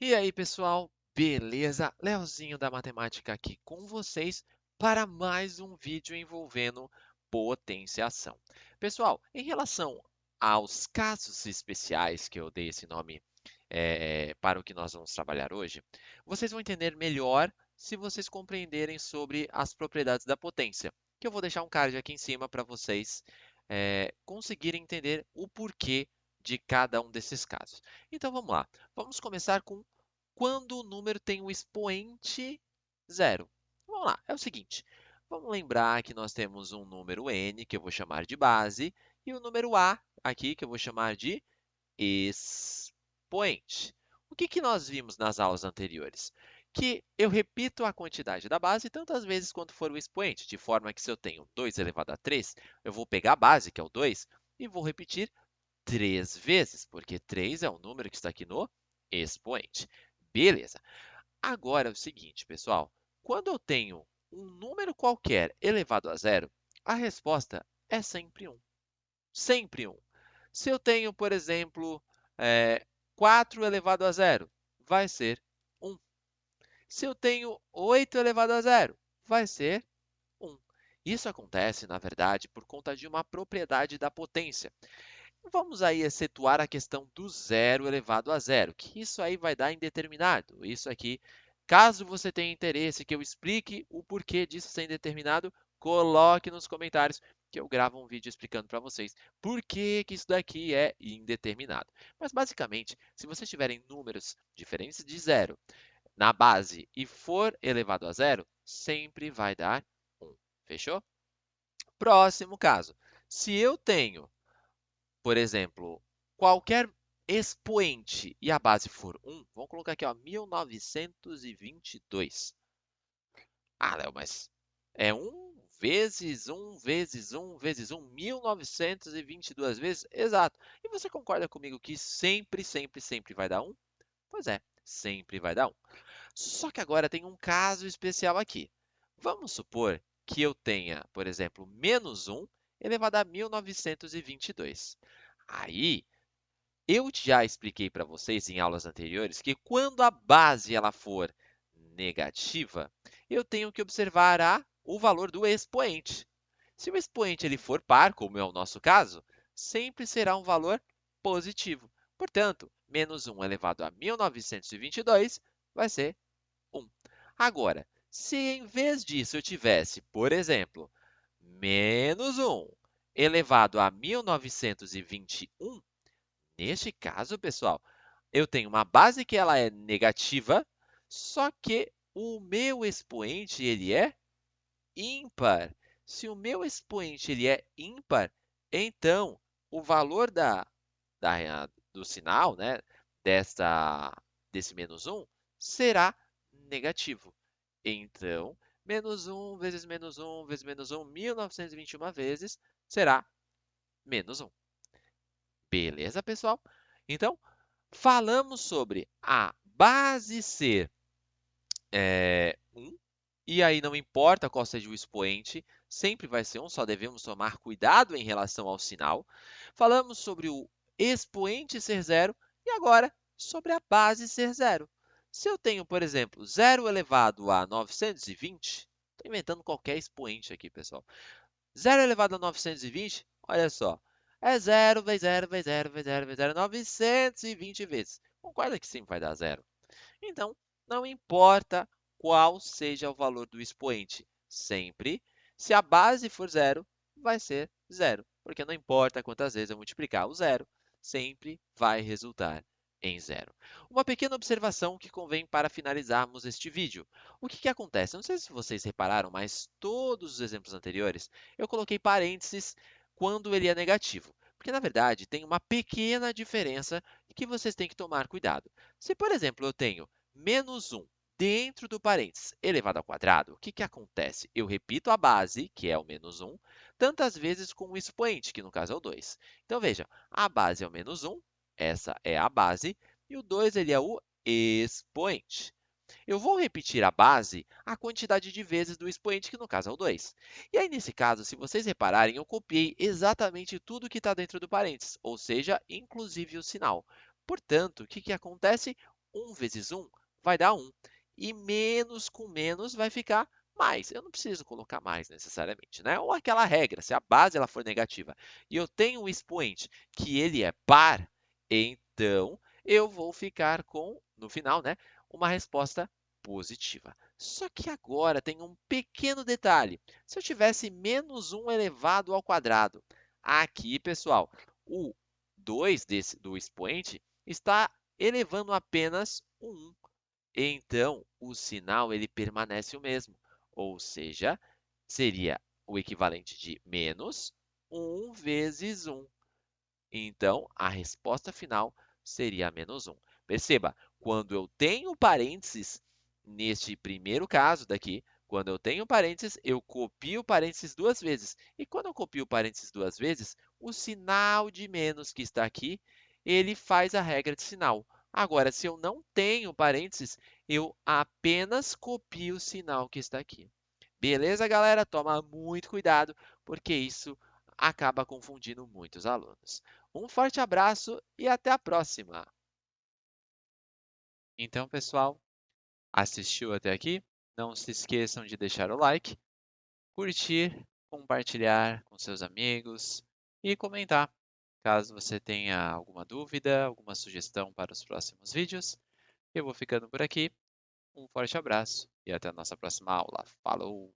E aí, pessoal? Beleza? Leozinho da Matemática aqui com vocês para mais um vídeo envolvendo potenciação. Pessoal, em relação aos casos especiais, que eu dei esse nome para o que nós vamos trabalhar hoje, vocês vão entender melhor se vocês compreenderem sobre as propriedades da potência, que eu vou deixar um card aqui em cima para vocês conseguirem entender o porquê de cada um desses casos. Então vamos lá. Vamos começar com quando o número tem um expoente zero. Vamos lá, é o seguinte. Vamos lembrar que nós temos um número n, que eu vou chamar de base, e o número a, aqui, que eu vou chamar de expoente. O que nós vimos nas aulas anteriores? Que eu repito a quantidade da base tantas vezes quanto for o expoente, de forma que se eu tenho 2 elevado a 3, eu vou pegar a base, que é o 2, e vou repetir 3 vezes, porque 3 é o número que está aqui no expoente. Beleza. Agora é o seguinte, pessoal. Quando eu tenho um número qualquer elevado a zero, a resposta é sempre 1. Sempre 1. Se eu tenho, por exemplo, 4 elevado a zero, vai ser 1. Se eu tenho 8 elevado a zero, vai ser 1. Isso acontece, na verdade, por conta de uma propriedade da potência. Vamos aí excetuar a questão do zero elevado a zero, que isso aí vai dar indeterminado. Isso aqui, caso você tenha interesse que eu explique o porquê disso ser indeterminado, coloque nos comentários que eu gravo um vídeo explicando para vocês por que isso daqui é indeterminado. Mas basicamente, se vocês tiverem números diferentes de zero na base e for elevado a zero, sempre vai dar 1. Fechou? Próximo caso. Se eu tenho, por exemplo, qualquer expoente e a base for 1, vamos colocar aqui, ó, 1922. Ah, Léo, mas é 1 vezes 1 vezes 1 vezes 1, 1922 vezes? Exato. E você concorda comigo que sempre, sempre, sempre vai dar 1? Pois é, sempre vai dar 1. Só que agora tem um caso especial aqui. Vamos supor que eu tenha, por exemplo, menos 1 elevado a 1922. Aí, eu já expliquei para vocês em aulas anteriores que quando a base ela for negativa, eu tenho que observar o valor do expoente. Se o expoente ele for par, como é o nosso caso, sempre será um valor positivo. Portanto, menos 1 elevado a 1922 vai ser 1. Agora, se em vez disso eu tivesse, por exemplo, menos 1 elevado a 1921, neste caso, pessoal, eu tenho uma base que ela é negativa, só que o meu expoente ele é ímpar. Se o meu expoente ele é ímpar, então o valor do sinal, né, desse menos 1, será negativo. Então, menos 1 vezes menos 1 vezes menos 1, 1921 vezes, será menos 1. Beleza, pessoal? Então, falamos sobre a base ser 1, e aí não importa qual seja o expoente, sempre vai ser 1, só devemos tomar cuidado em relação ao sinal. Falamos sobre o expoente ser zero e agora sobre a base ser zero. Se eu tenho, por exemplo, 0 elevado a 920, estou inventando qualquer expoente aqui, pessoal. 0 elevado a 920, olha só, é 0 vezes 0 vezes 0 vezes 0 vezes 0, 920 vezes. Concorda que sempre vai dar zero? Então, não importa qual seja o valor do expoente, sempre, se a base for zero, vai ser zero, porque não importa quantas vezes eu multiplicar o zero, sempre vai resultar em zero. Uma pequena observação que convém para finalizarmos este vídeo. O que acontece? Não sei se vocês repararam, mas todos os exemplos anteriores eu coloquei parênteses quando ele é negativo, porque na verdade tem uma pequena diferença que vocês têm que tomar cuidado. Se, por exemplo, eu tenho menos 1 dentro do parênteses elevado ao quadrado, o que acontece? Eu repito a base, que é o menos 1, tantas vezes com o expoente, que no caso é o 2. Então, veja, a base é o menos 1, essa é a base, e o 2 ele é o expoente. Eu vou repetir a base a quantidade de vezes do expoente, que no caso é o 2. E aí, nesse caso, se vocês repararem, eu copiei exatamente tudo que está dentro do parênteses, ou seja, inclusive o sinal. Portanto, o que acontece? 1 vezes 1 vai dar 1. E menos com menos vai ficar mais. Eu não preciso colocar mais necessariamente, né? Ou aquela regra, se a base ela for negativa e eu tenho um expoente que ele é par, então eu vou ficar com, no final, né, uma resposta positiva. Só que agora tem um pequeno detalhe. Se eu tivesse menos 1 elevado ao quadrado, aqui, pessoal, o 2 do expoente está elevando apenas o 1. Então, o sinal ele permanece o mesmo, ou seja, seria o equivalente de menos 1 vezes 1. Então, a resposta final seria menos 1. Perceba, quando eu tenho parênteses, neste primeiro caso daqui, quando eu tenho parênteses, eu copio parênteses duas vezes. E quando eu copio parênteses duas vezes, o sinal de menos que está aqui, ele faz a regra de sinal. Agora, se eu não tenho parênteses, eu apenas copio o sinal que está aqui. Beleza, galera? Toma muito cuidado, porque isso acaba confundindo muitos alunos. Um forte abraço e até a próxima! Então, pessoal, assistiu até aqui? Não se esqueçam de deixar o like, curtir, compartilhar com seus amigos e comentar. Caso você tenha alguma dúvida, alguma sugestão para os próximos vídeos, eu vou ficando por aqui. Um forte abraço e até a nossa próxima aula. Falou!